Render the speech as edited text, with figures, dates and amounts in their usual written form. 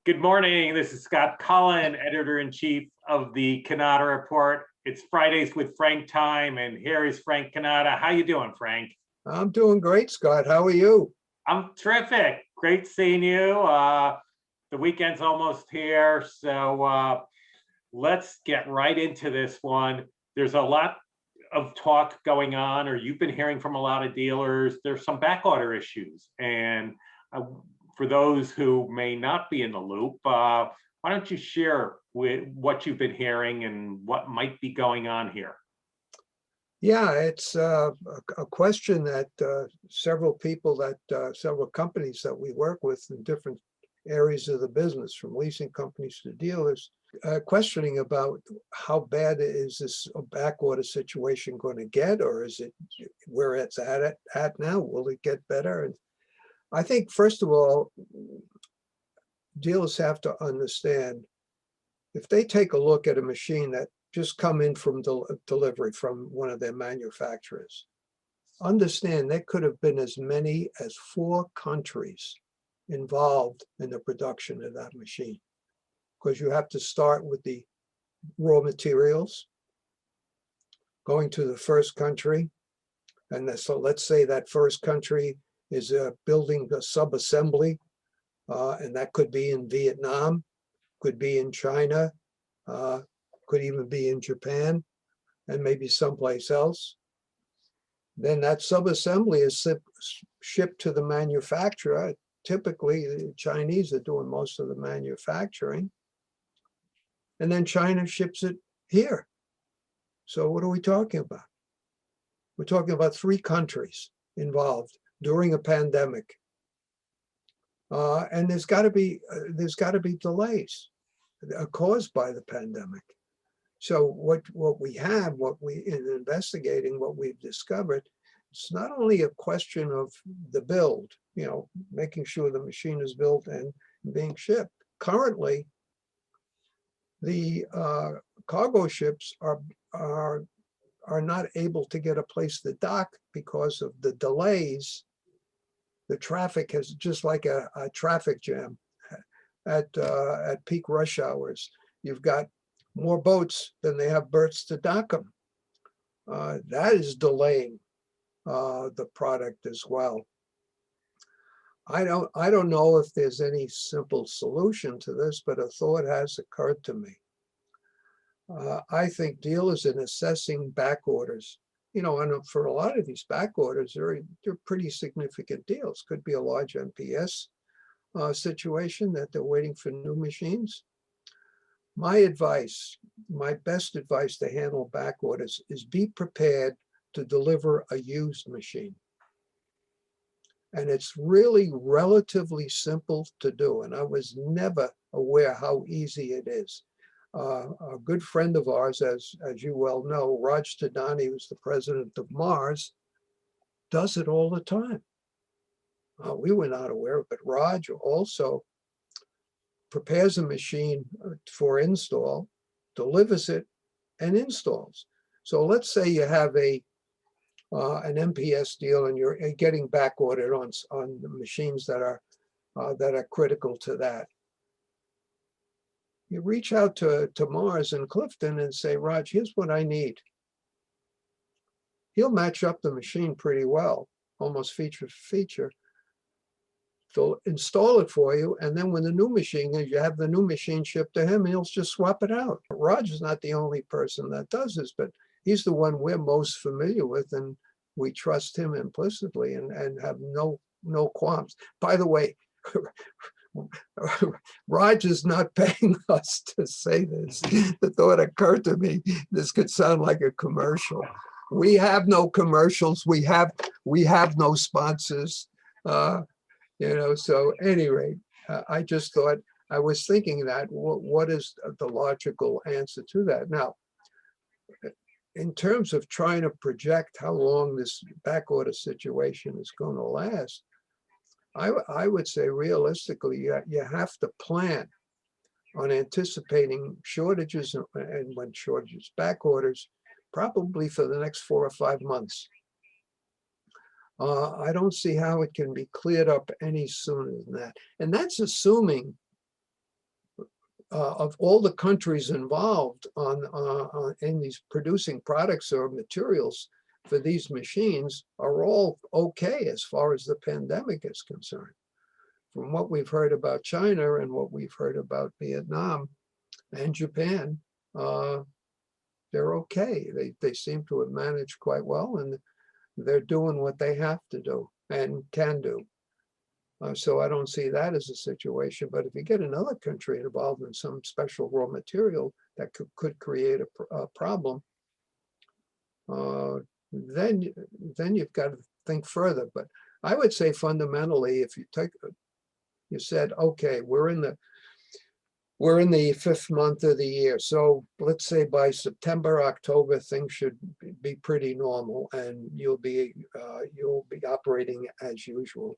Good morning. This is Scott Cullen, editor-in-chief of the Cannata Report. It's Fridays with Frank time, and here is Frank Cannata. How you doing, Frank? I'm doing great, Scott. How are you? I'm terrific. Great seeing you. The weekend's almost here, so let's get right into this one. There's a lot of talk going on, or you've been hearing from a lot of dealers. There's some backorder issues, and for those who may not be in the loop, why don't you share with what you've been hearing and what might be going on here? Yeah, it's a question that several companies that we work with in different areas of the business, from leasing companies to dealers, questioning about how bad is this backorder situation going to get, or is it where it's at now? Will it get better? And I think, first of all, dealers have to understand, if they take a look at a machine that just come in from delivery from one of their manufacturers, understand there could have been as many as 4 countries involved in the production of that machine, because you have to start with the raw materials, going to the first country, and so let's say that first country is building a sub-assembly, and that could be in Vietnam, could be in China, could even be in Japan, and maybe someplace else. Then that sub-assembly is shipped to the manufacturer. Typically, the Chinese are doing most of the manufacturing, and then China ships it here. So what are we talking about? We're talking about 3 countries involved during a pandemic, and there's got to be delays caused by the pandemic. So what we in investigating what we've discovered, it's not only a question of the build, making sure the machine is built and being shipped. Currently, the cargo ships are not able to get a place to dock because of the delays. The traffic is just like a traffic jam at peak rush hours. You've got more boats than they have berths to dock them. That is delaying the product as well. I don't know if there's any simple solution to this, but a thought has occurred to me. I think dealers in assessing back orders, and for a lot of these back orders, they're pretty significant deals. Could be a large MPS situation that they're waiting for new machines. My best advice to handle back orders is be prepared to deliver a used machine. And it's really relatively simple to do. And I was never aware how easy it is. A good friend of ours, as you well know, Raj Tadani, who's the president of Mars, does it all the time. We were not aware, but Raj also prepares a machine for install, delivers it, and installs. So let's say you have an MPS deal and you're getting back ordered on the machines that are critical to that. You reach out to Mars and Clifton and say, Raj, here's what I need. He'll match up the machine pretty well, almost feature for feature. They'll install it for you, and then when the new machine is, you have the new machine shipped to him, and he'll just swap it out. Raj is not the only person that does this, but he's the one we're most familiar with, and we trust him implicitly and have no qualms. By the way, Raj is not paying us to say this. The thought occurred to me, this could sound like a commercial. We have no commercials. We have no sponsors. So at any rate, I just thought, I was thinking that what is the logical answer to that? Now, in terms of trying to project how long this backorder situation is going to last, I would say realistically, you have to plan on anticipating shortages, and when shortages, back orders, probably for the next 4 or 5 months. I don't see how it can be cleared up any sooner than that. And that's assuming of all the countries involved in these producing products or materials for these machines are all okay as far as the pandemic is concerned. From what we've heard about China and what we've heard about Vietnam and Japan, they're okay. They seem to have managed quite well, and they're doing what they have to do and can do. So I don't see that as a situation. But if you get another country involved in some special raw material that could create a problem, then you've got to think further. But I would say fundamentally, if you said, okay, we're in the 5th month of the year. So let's say by September, October, things should be pretty normal, and you'll be operating as usual.